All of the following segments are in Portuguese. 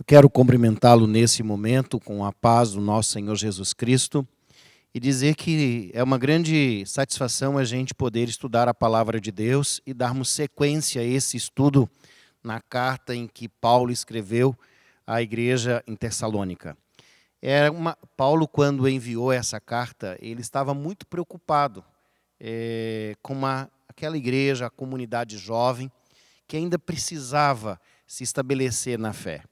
Eu quero cumprimentá-lo nesse momento com a paz do nosso Senhor Jesus Cristo e dizer que é uma grande satisfação a gente poder estudar a palavra de Deus e darmos sequência a esse estudo na carta em que Paulo escreveu à igreja em Tessalônica. Paulo, quando enviou essa carta, ele estava muito preocupado com aquela igreja, a comunidade jovem, que ainda precisava se estabelecer na fé.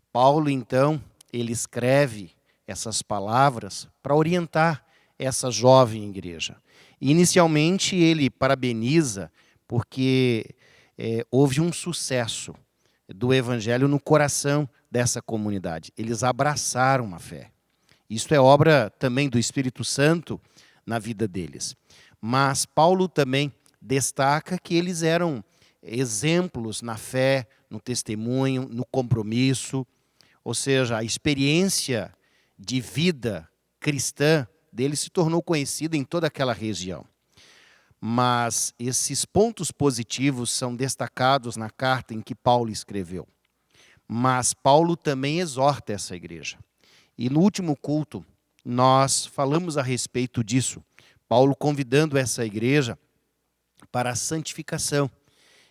Paulo, então, ele escreve essas palavras para orientar essa jovem igreja. Inicialmente, ele parabeniza porque houve um sucesso do evangelho no coração dessa comunidade. Eles abraçaram a fé. Isso é obra também do Espírito Santo na vida deles. Mas Paulo também destaca que eles eram exemplos na fé, no testemunho, no compromisso. Ou seja, a experiência de vida cristã dele se tornou conhecida em toda aquela região. Mas esses pontos positivos são destacados na carta em que Paulo escreveu. Mas Paulo também exorta essa igreja. E no último culto, nós falamos a respeito disso. Paulo convidando essa igreja para a santificação.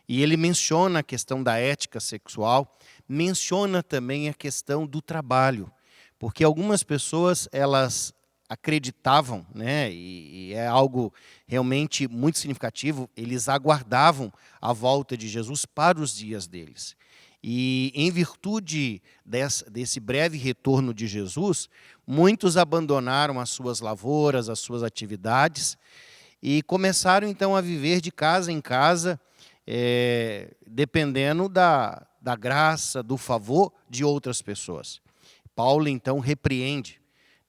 E ele menciona a questão da ética sexual, menciona também a questão do trabalho, porque algumas pessoas, elas acreditavam, né, e é algo realmente muito significativo, eles aguardavam a volta de Jesus para os dias deles. E em virtude desse breve retorno de Jesus, muitos abandonaram as suas lavouras, as suas atividades, e começaram então a viver de casa em casa, dependendo da graça, do favor de outras pessoas. Paulo, então, repreende,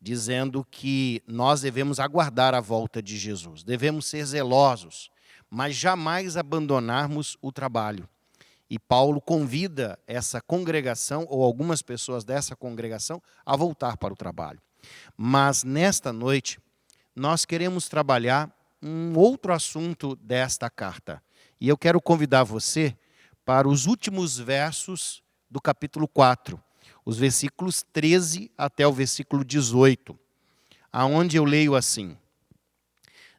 dizendo que nós devemos aguardar a volta de Jesus, devemos ser zelosos, mas jamais abandonarmos o trabalho. E Paulo convida essa congregação, ou algumas pessoas dessa congregação, a voltar para o trabalho. Mas, nesta noite, nós queremos trabalhar um outro assunto desta carta. E eu quero convidar você para os últimos versos do capítulo 4, os versículos 13 até o versículo 18, aonde eu leio assim: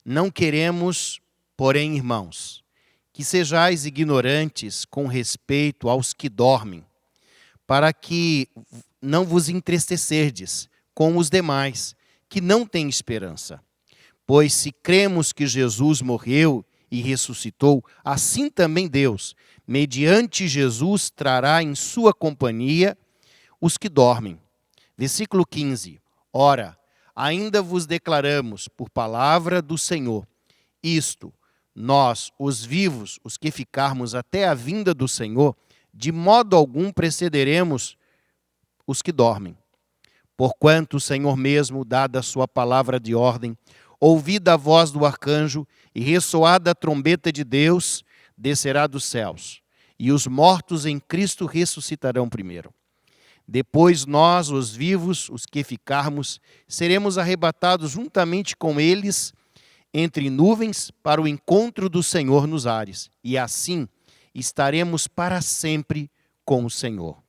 Não queremos, porém, irmãos, que sejais ignorantes com respeito aos que dormem, para que não vos entristecerdes com os demais, que não têm esperança. Pois se cremos que Jesus morreu e ressuscitou, assim também Deus, mediante Jesus, trará em sua companhia os que dormem. Versículo 15. Ora, ainda vos declaramos por palavra do Senhor, isto, nós, os vivos, os que ficarmos até a vinda do Senhor, de modo algum precederemos os que dormem. Porquanto o Senhor mesmo, dada a sua palavra de ordem, ouvida a voz do arcanjo e ressoada a trombeta de Deus, descerá dos céus, e os mortos em Cristo ressuscitarão primeiro. Depois nós, os vivos, os que ficarmos, seremos arrebatados juntamente com eles entre nuvens para o encontro do Senhor nos ares, e assim estaremos para sempre com o Senhor.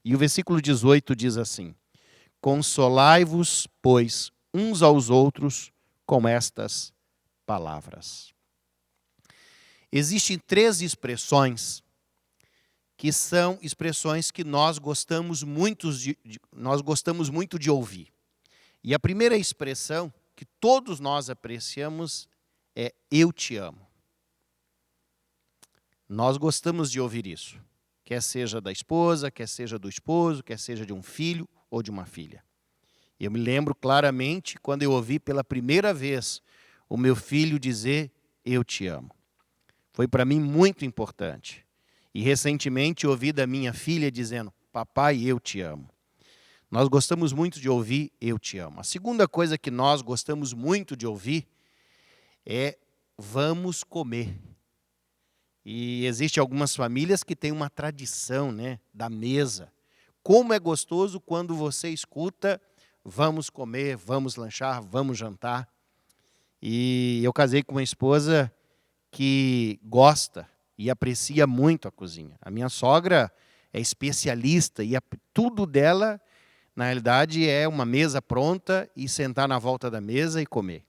E o versículo 18 diz assim: Consolai-vos, pois, uns aos outros com estas palavras. Existem 3 expressões que são expressões que nós gostamos muito de ouvir. E a primeira expressão que todos nós apreciamos é eu te amo. Nós gostamos de ouvir isso, quer seja da esposa, quer seja do esposo, quer seja de um filho ou de uma filha. Eu me lembro claramente quando eu ouvi pela primeira vez o meu filho dizer eu te amo. Foi para mim muito importante. E recentemente ouvi da minha filha dizendo, papai, eu te amo. Nós gostamos muito de ouvir eu te amo. A segunda coisa que nós gostamos muito de ouvir é vamos comer. E existem algumas famílias que têm uma tradição, né, da mesa. Como é gostoso quando você escuta vamos comer, vamos lanchar, vamos jantar. E eu casei com uma esposa que gosta e aprecia muito a cozinha. A minha sogra, é especialista e tudo dela, na realidade, é uma mesa pronta e sentar na volta da mesa e comer.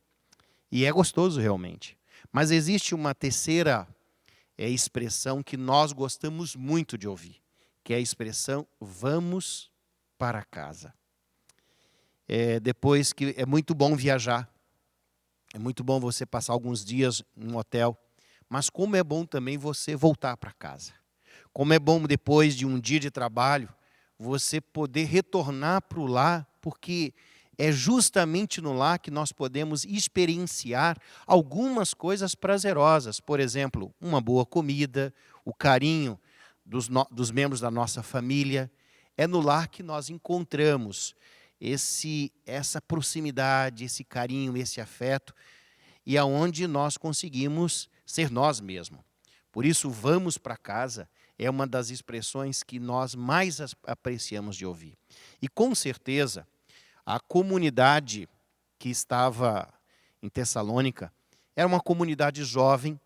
E é gostoso realmente. Mas existe uma terceira expressão que nós gostamos muito de ouvir, que é a expressão vamos para casa. Depois que é muito bom viajar, é muito bom você passar alguns dias num hotel, mas como é bom também você voltar para casa. Como é bom depois de um dia de trabalho, você poder retornar para o lar, porque é justamente no lar que nós podemos experienciar algumas coisas prazerosas. Por exemplo, uma boa comida, o carinho dos membros da nossa família. É no lar que nós encontramos essa proximidade, esse carinho, esse afeto, e aonde nós conseguimos ser nós mesmos. Por isso, vamos para casa é uma das expressões que nós mais apreciamos de ouvir. E com certeza, a comunidade que estava em Tessalônica era uma comunidade jovem,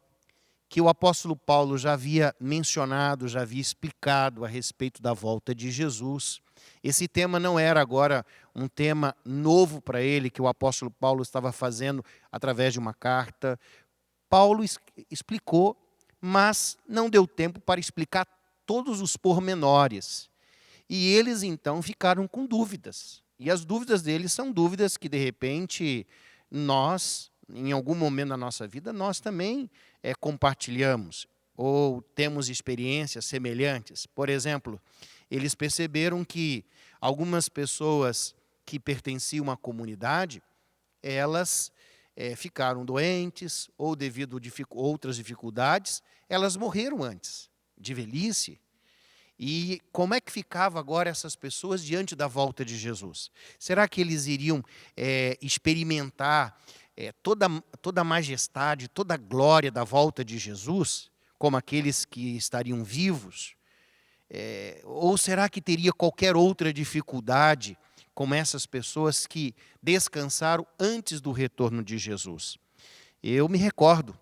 que o apóstolo Paulo já havia mencionado, já havia explicado a respeito da volta de Jesus. Esse tema não era agora um tema novo para ele, que o apóstolo Paulo estava fazendo através de uma carta. Paulo explicou, mas não deu tempo para explicar todos os pormenores. E eles, então, ficaram com dúvidas. E as dúvidas deles são dúvidas que, de repente, nós, em algum momento da nossa vida, nós também compartilhamos ou temos experiências semelhantes. Por exemplo, eles perceberam que algumas pessoas que pertenciam à comunidade, elas ficaram doentes ou devido a outras dificuldades, elas morreram antes, de velhice. E como é que ficava agora essas pessoas diante da volta de Jesus? Será que eles iriam experimentar toda a majestade, toda a glória da volta de Jesus, como aqueles que estariam vivos? Ou será que teria qualquer outra dificuldade, como essas pessoas que descansaram antes do retorno de Jesus? Eu me recordo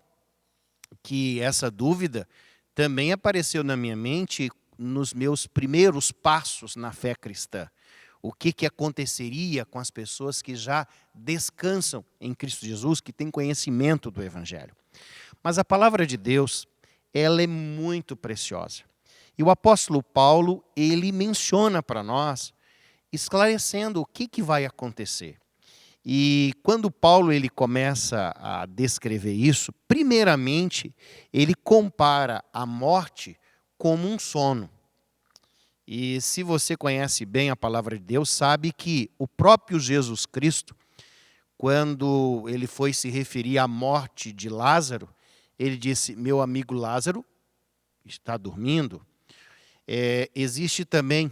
que essa dúvida também apareceu na minha mente nos meus primeiros passos na fé cristã. O que aconteceria com as pessoas que já descansam em Cristo Jesus, que têm conhecimento do Evangelho? Mas a palavra de Deus, ela é muito preciosa. E o apóstolo Paulo, ele menciona para nós, esclarecendo o que vai acontecer. E quando Paulo ele começa a descrever isso, primeiramente, ele compara a morte como um sono. E se você conhece bem a palavra de Deus, sabe que o próprio Jesus Cristo, quando ele foi se referir à morte de Lázaro, ele disse, meu amigo Lázaro está dormindo. Existe também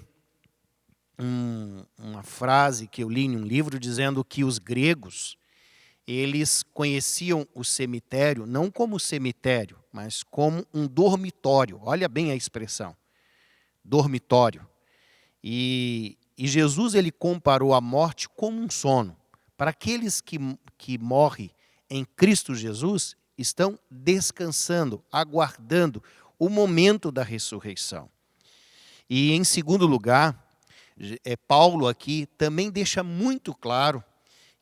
uma frase que eu li em um livro dizendo que os gregos, eles conheciam o cemitério não como cemitério, mas como um dormitório. Olha bem a expressão, dormitório. E Jesus ele comparou a morte como um sono. Para aqueles que morrem em Cristo Jesus, estão descansando, aguardando o momento da ressurreição. E em segundo lugar, Paulo aqui também deixa muito claro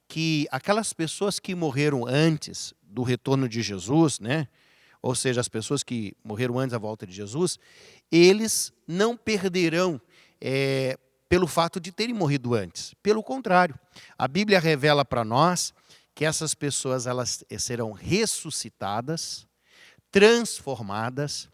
que aquelas pessoas que morreram antes do retorno de Jesus, né? Ou seja, as pessoas que morreram antes da volta de Jesus, eles não perderão pelo fato de terem morrido antes. Pelo contrário, a Bíblia revela para nós que essas pessoas elas serão ressuscitadas, transformadas,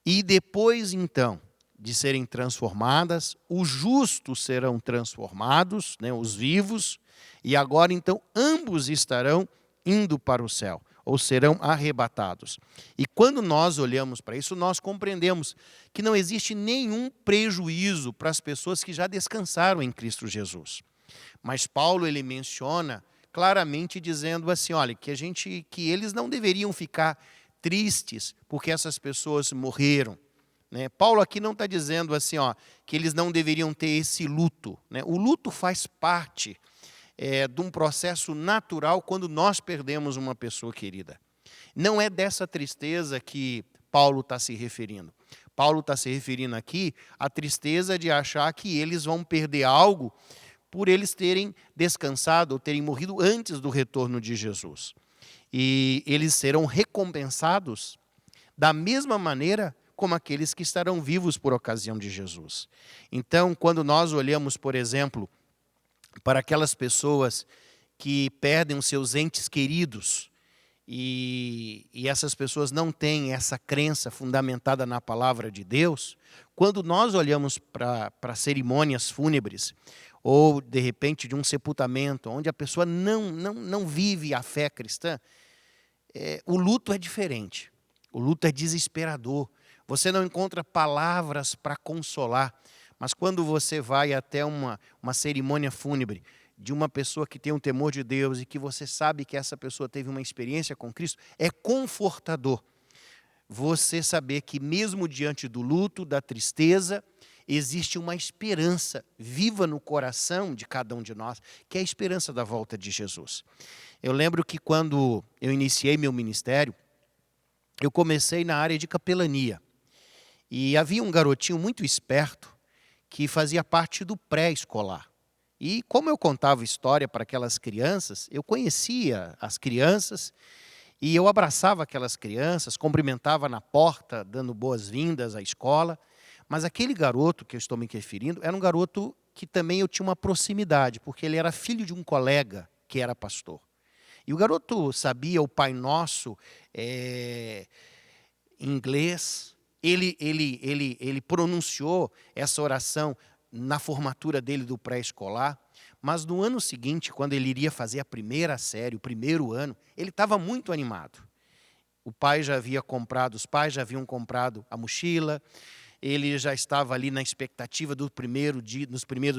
e depois, então, de serem transformadas, os justos serão transformados, né, os vivos, e agora, então, ambos estarão indo para o céu, ou serão arrebatados. E quando nós olhamos para isso, nós compreendemos que não existe nenhum prejuízo para as pessoas que já descansaram em Cristo Jesus. Mas Paulo, ele menciona claramente dizendo assim, olha, que eles não deveriam ficar tristes porque essas pessoas morreram. Paulo aqui não está dizendo assim, que eles não deveriam ter esse luto. O luto faz parte de um processo natural quando nós perdemos uma pessoa querida. Não é dessa tristeza que Paulo está se referindo? Paulo está se referindo aqui à tristeza de achar que eles vão perder algo por eles terem descansado ou terem morrido antes do retorno de Jesus. E eles serão recompensados da mesma maneira como aqueles que estarão vivos por ocasião de Jesus. Então, quando nós olhamos, por exemplo, para aquelas pessoas que perdem os seus entes queridos, e essas pessoas não têm essa crença fundamentada na palavra de Deus, quando nós olhamos para cerimônias fúnebres, ou de repente de um sepultamento, onde a pessoa não vive a fé cristã, o luto é diferente, o luto é desesperador, você não encontra palavras para consolar, mas quando você vai até uma cerimônia fúnebre, de uma pessoa que tem um temor de Deus e que você sabe que essa pessoa teve uma experiência com Cristo, é confortador você saber que mesmo diante do luto, da tristeza, existe uma esperança viva no coração de cada um de nós, que é a esperança da volta de Jesus. Eu lembro que quando eu iniciei meu ministério, eu comecei na área de capelania. E havia um garotinho muito esperto que fazia parte do pré-escolar. E como eu contava história para aquelas crianças, eu conhecia as crianças e eu abraçava aquelas crianças, cumprimentava na porta, dando boas-vindas à escola. Mas aquele garoto que eu estou me referindo era um garoto que também eu tinha uma proximidade, porque ele era filho de um colega que era pastor. E o garoto sabia o Pai Nosso em inglês, ele pronunciou essa oração na formatura dele do pré-escolar, mas no ano seguinte, quando ele iria fazer a primeira série, o primeiro ano, ele estava muito animado. Os pais já haviam comprado a mochila, ele já estava ali na expectativa dos primeiros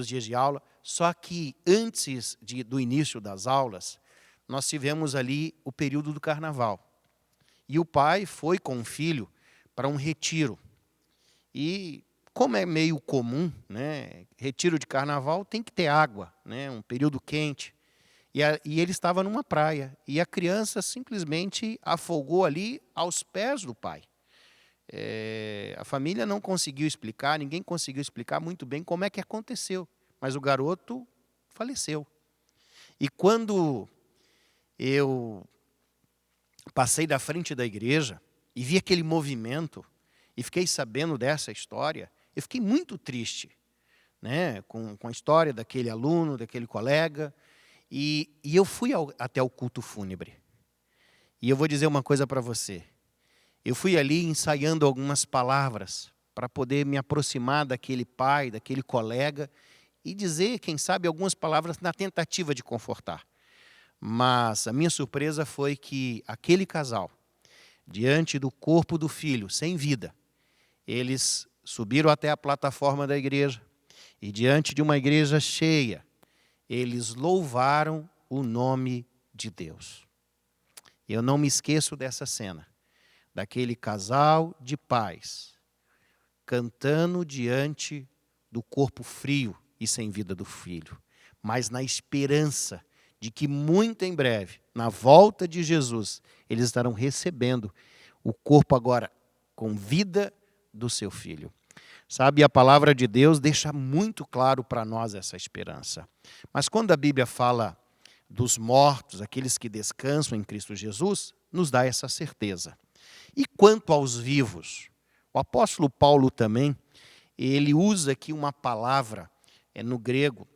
dias de aula, só que antes do início das aulas, nós tivemos ali o período do carnaval. E o pai foi com o filho para um retiro. E como é meio comum, né, retiro de carnaval tem que ter água, né, um período quente. E ele estava numa praia. E a criança simplesmente afogou ali aos pés do pai. A família não conseguiu explicar, ninguém conseguiu explicar muito bem como é que aconteceu. Mas o garoto faleceu. E quando eu passei da frente da igreja e vi aquele movimento e fiquei sabendo dessa história, eu fiquei muito triste, né, com a história daquele aluno, daquele colega, e eu fui até o culto fúnebre. E eu vou dizer uma coisa para você. Eu fui ali ensaiando algumas palavras para poder me aproximar daquele pai, daquele colega, e dizer, quem sabe, algumas palavras na tentativa de confortar. Mas a minha surpresa foi que aquele casal, diante do corpo do filho, sem vida, eles subiram até a plataforma da igreja e, diante de uma igreja cheia, eles louvaram o nome de Deus. Eu não me esqueço dessa cena, daquele casal de pais cantando diante do corpo frio e sem vida do filho, mas na esperança de que muito em breve, na volta de Jesus, eles estarão recebendo o corpo agora com vida do seu filho. Sabe, a palavra de Deus deixa muito claro para nós essa esperança. Mas quando a Bíblia fala dos mortos, aqueles que descansam em Cristo Jesus, nos dá essa certeza. E quanto aos vivos, o apóstolo Paulo também, ele usa aqui uma palavra no grego,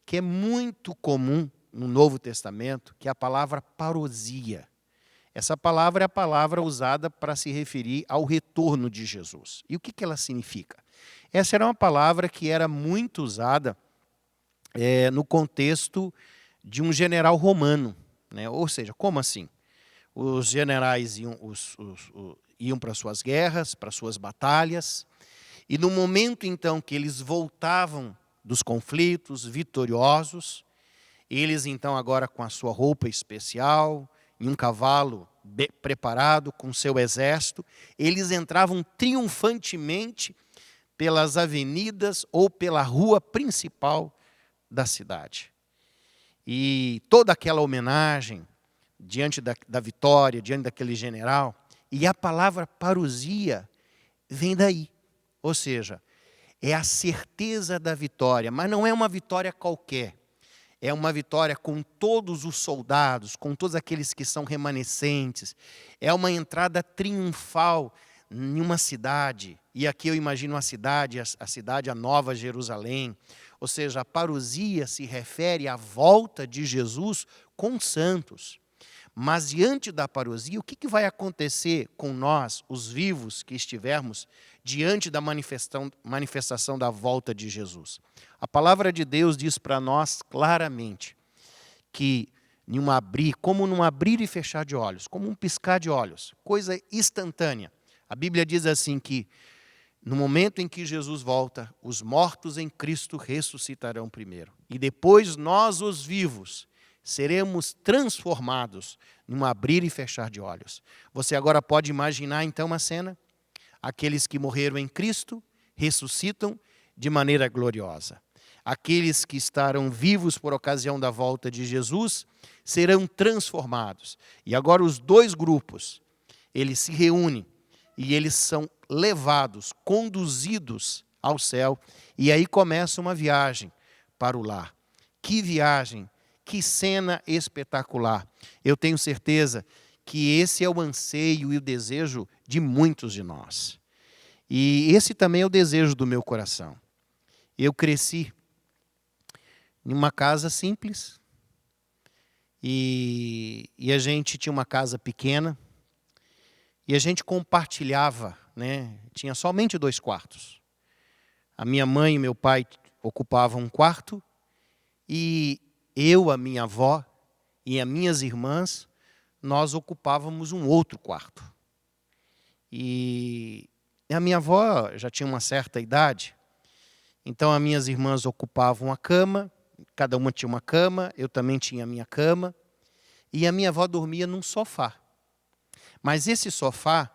que é muito comum no Novo Testamento, que é a palavra parousia. Essa palavra é a palavra usada para se referir ao retorno de Jesus. E o que ela significa? Essa era uma palavra que era muito usada no contexto de um general romano, né? Ou seja, como assim? Os generais iam para suas guerras, para suas batalhas, e no momento então que eles voltavam dos conflitos vitoriosos, eles então agora com a sua roupa especial, em um cavalo preparado com seu exército, eles entravam triunfantemente pelas avenidas ou pela rua principal da cidade. E toda aquela homenagem diante da vitória, diante daquele general, E a palavra parousia vem daí. Ou seja, é a certeza da vitória, mas não é uma vitória qualquer. É uma vitória com todos os soldados, com todos aqueles que são remanescentes. É uma entrada triunfal em uma cidade. E aqui eu imagino a cidade, a Nova Jerusalém. Ou seja, a parousia se refere à volta de Jesus com os santos. Mas diante da parousia, o que vai acontecer com nós, os vivos que estivermos, diante da manifestação da volta de Jesus? A palavra de Deus diz para nós claramente que como num abrir e fechar de olhos, como um piscar de olhos, coisa instantânea. A Bíblia diz assim que no momento em que Jesus volta, os mortos em Cristo ressuscitarão primeiro. E depois nós, os vivos, seremos transformados num abrir e fechar de olhos. Você agora pode imaginar então uma cena? Aqueles que morreram em Cristo ressuscitam de maneira gloriosa. Aqueles que estarão vivos por ocasião da volta de Jesus serão transformados. E agora os dois grupos, eles se reúnem e eles são levados, conduzidos ao céu. E aí começa uma viagem para o lar. Que viagem! Que cena espetacular. Eu tenho certeza que esse é o anseio e o desejo de muitos de nós. E esse também é o desejo do meu coração. Eu cresci em uma casa simples e a gente tinha uma casa pequena e a gente compartilhava, né? Tinha somente 2 quartos. A minha mãe e meu pai ocupavam um quarto e eu, a minha avó e as minhas irmãs, nós ocupávamos um outro quarto. E a minha avó já tinha uma certa idade, então as minhas irmãs ocupavam a cama, cada uma tinha uma cama, eu também tinha a minha cama, e a minha avó dormia num sofá. Mas esse sofá,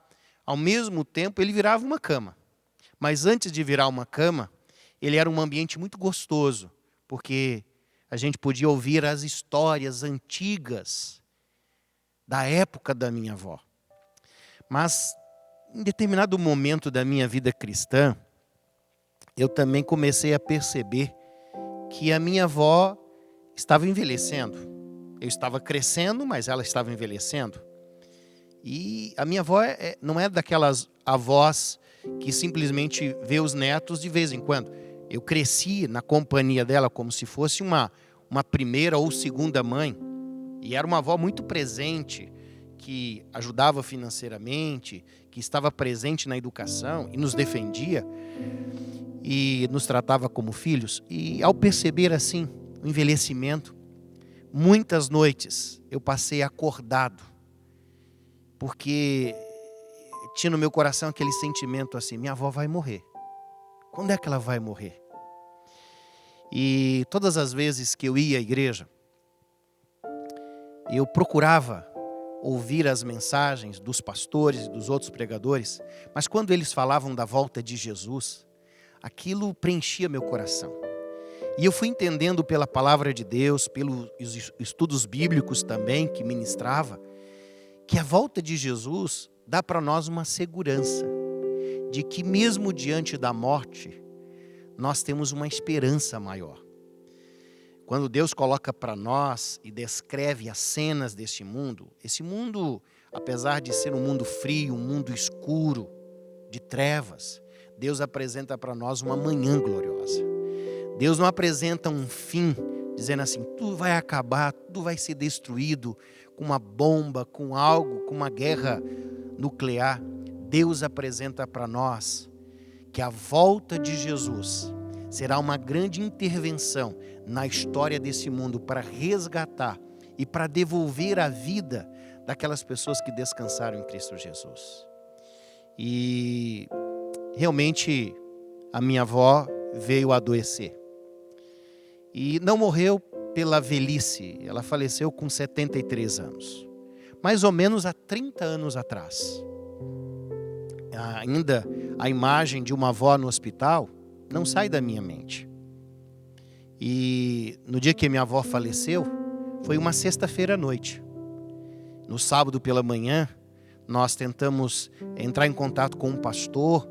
ao mesmo tempo, ele virava uma cama. Mas antes de virar uma cama, ele era um ambiente muito gostoso, porque a gente podia ouvir as histórias antigas da época da minha avó. Mas, em determinado momento da minha vida cristã, eu também comecei a perceber que a minha avó estava envelhecendo. Eu estava crescendo, mas ela estava envelhecendo. E a minha avó não é daquelas avós que simplesmente vê os netos de vez em quando. Eu cresci na companhia dela como se fosse uma primeira ou segunda mãe. E era uma avó muito presente, que ajudava financeiramente, que estava presente na educação e nos defendia e nos tratava como filhos. E ao perceber assim o envelhecimento, muitas noites eu passei acordado, porque tinha no meu coração aquele sentimento assim: minha avó vai morrer. Quando é que ela vai morrer? E todas as vezes que eu ia à igreja, eu procurava ouvir as mensagens dos pastores e dos outros pregadores, mas quando eles falavam da volta de Jesus, aquilo preenchia meu coração. E eu fui entendendo pela palavra de Deus, pelos estudos bíblicos também que ministrava, que a volta de Jesus dá para nós uma segurança de que mesmo diante da morte, nós temos uma esperança maior. Quando Deus coloca para nós e descreve as cenas deste mundo, esse mundo, apesar de ser um mundo frio, um mundo escuro, de trevas, Deus apresenta para nós uma manhã gloriosa. Deus não apresenta um fim, dizendo assim: tudo vai acabar, tudo vai ser destruído com uma bomba, com algo, com uma guerra nuclear. Deus apresenta para nós que a volta de Jesus será uma grande intervenção na história desse mundo para resgatar e para devolver a vida daquelas pessoas que descansaram em Cristo Jesus. E realmente a minha avó veio a adoecer. E não morreu pela velhice, ela faleceu com 73 anos. Mais ou menos há 30 anos atrás. Ainda a imagem de uma avó no hospital não sai da minha mente. E no dia que minha avó faleceu, foi uma sexta-feira à noite. No sábado pela manhã, nós tentamos entrar em contato com um pastor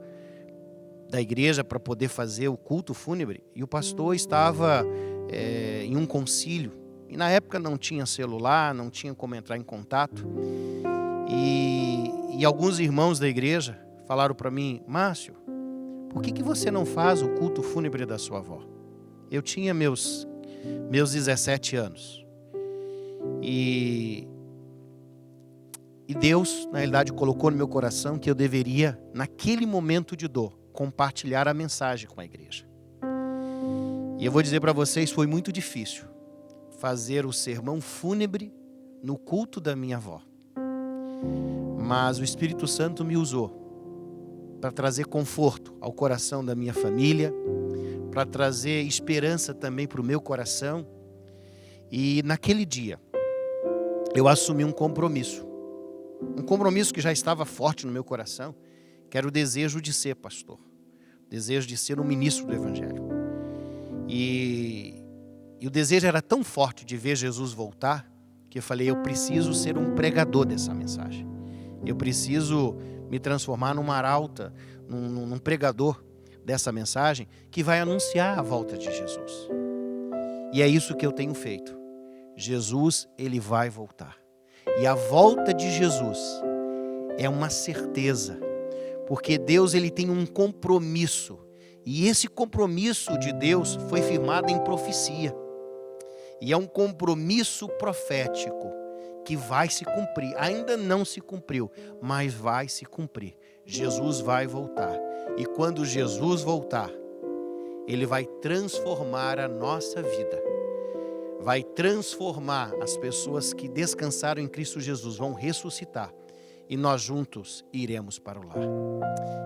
da igreja para poder fazer o culto fúnebre, e o pastor estava em um concílio, e na época não tinha celular, não tinha como entrar em contato, e alguns irmãos da igreja falaram para mim: Márcio, por que você não faz o culto fúnebre da sua avó? Eu tinha meus 17 anos, e Deus, na realidade, colocou no meu coração que eu deveria, naquele momento de dor, compartilhar a mensagem com a igreja. E eu vou dizer para vocês, foi muito difícil fazer o sermão fúnebre no culto da minha avó. Mas o Espírito Santo me usou para trazer conforto ao coração da minha família, para trazer esperança também para o meu coração. E naquele dia, eu assumi um compromisso que já estava forte no meu coração, que era o desejo de ser pastor, o desejo de ser um ministro do Evangelho. E o desejo era tão forte de ver Jesus voltar, que eu falei: eu preciso ser um pregador dessa mensagem. Eu preciso me transformar num arauta, num pregador dessa mensagem, que vai anunciar a volta de Jesus. E é isso que eu tenho feito. Jesus, ele vai voltar. E a volta de Jesus é uma certeza, porque Deus, ele tem um compromisso, e esse compromisso de Deus foi firmado em profecia, e é um compromisso profético que vai se cumprir. Ainda não se cumpriu, mas vai se cumprir. Jesus vai voltar, e quando Jesus voltar, ele vai transformar a nossa vida, vai transformar as pessoas que descansaram em Cristo Jesus, vão ressuscitar, e nós juntos iremos para o lar.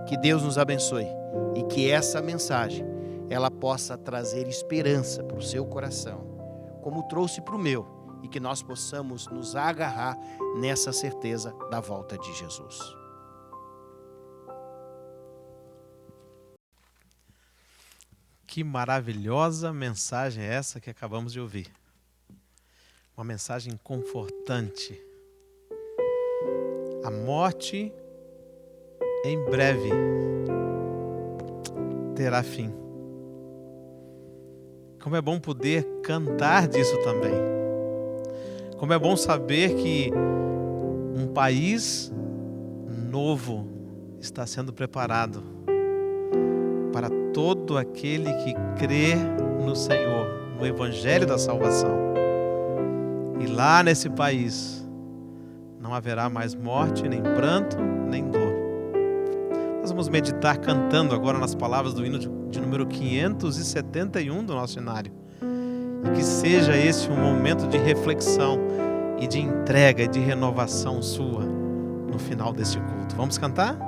Que Deus nos abençoe, e que essa mensagem ela possa trazer esperança para o seu coração, como trouxe para o meu, e que nós possamos nos agarrar nessa certeza da volta de Jesus. Que maravilhosa mensagem é essa que acabamos de ouvir. Uma mensagem confortante. A morte em breve terá fim. Como é bom poder cantar disso também. Como é bom saber que um país novo está sendo preparado para todo aquele que crê no Senhor, no Evangelho da salvação. E lá nesse país não haverá mais morte, nem pranto, nem dor. Nós vamos meditar cantando agora nas palavras do hino de número 571 do nosso cenário. E que seja esse um momento de reflexão e de entrega e de renovação sua no final deste culto. Vamos cantar?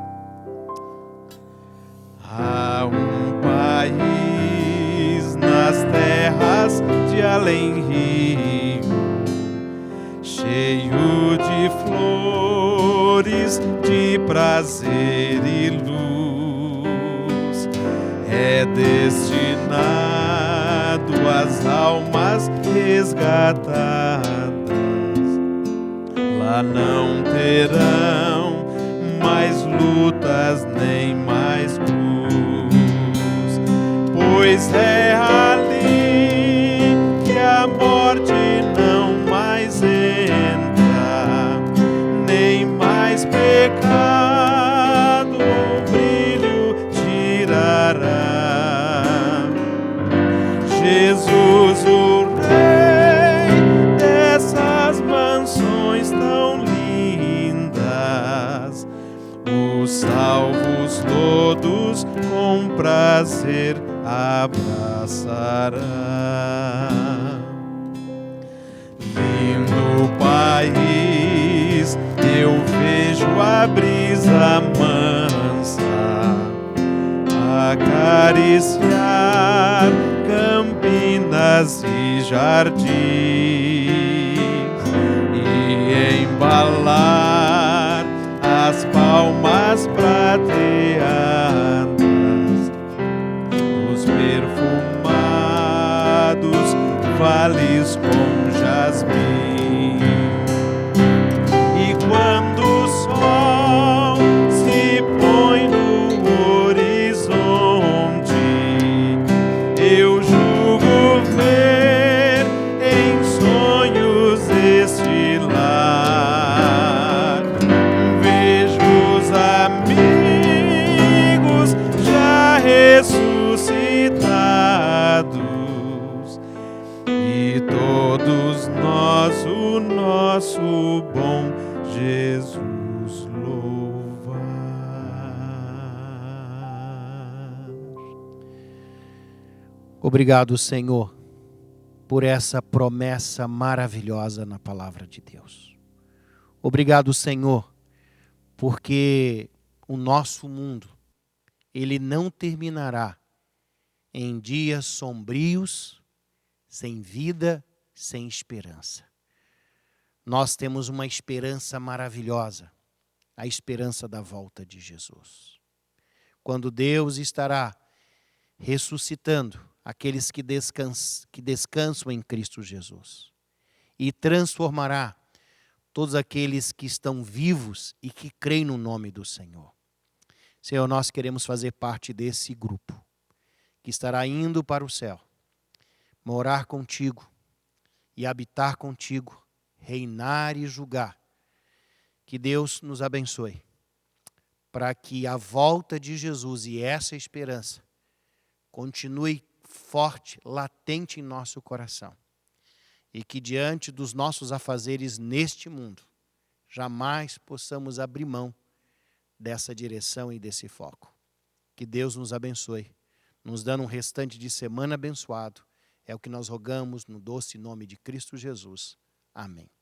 Há um país nas terras de além-rio, cheio de flores, de prazer e luz, é destinado às almas resgatadas. Lá não terão mais lutas nem mais cruz, pois é ali que a morte não mais entra, nem mais pecado ou brilho tirará. Jesus, o Rei dessas mansões tão lindas, os salvos todos com prazer abraçará. Lindo país, eu vejo a brisa mansa acariciar campinas e jardins e embalar as palmas prateadas dos perfumados vales com jasmim. E quando o sol nosso bom Jesus louvar. Obrigado, Senhor, por essa promessa maravilhosa na palavra de Deus. Obrigado, Senhor, porque o nosso mundo, ele não terminará em dias sombrios, sem vida, sem esperança. Nós temos uma esperança maravilhosa, a esperança da volta de Jesus. Quando Deus estará ressuscitando aqueles que descansam em Cristo Jesus e transformará todos aqueles que estão vivos e que creem no nome do Senhor. Senhor, nós queremos fazer parte desse grupo que estará indo para o céu, morar contigo e habitar contigo, reinar e julgar. Que Deus nos abençoe, para que a volta de Jesus e essa esperança continue forte, latente em nosso coração. E que diante dos nossos afazeres neste mundo, jamais possamos abrir mão dessa direção e desse foco. Que Deus nos abençoe, nos dando um restante de semana abençoado. É o que nós rogamos no doce nome de Cristo Jesus. Amém.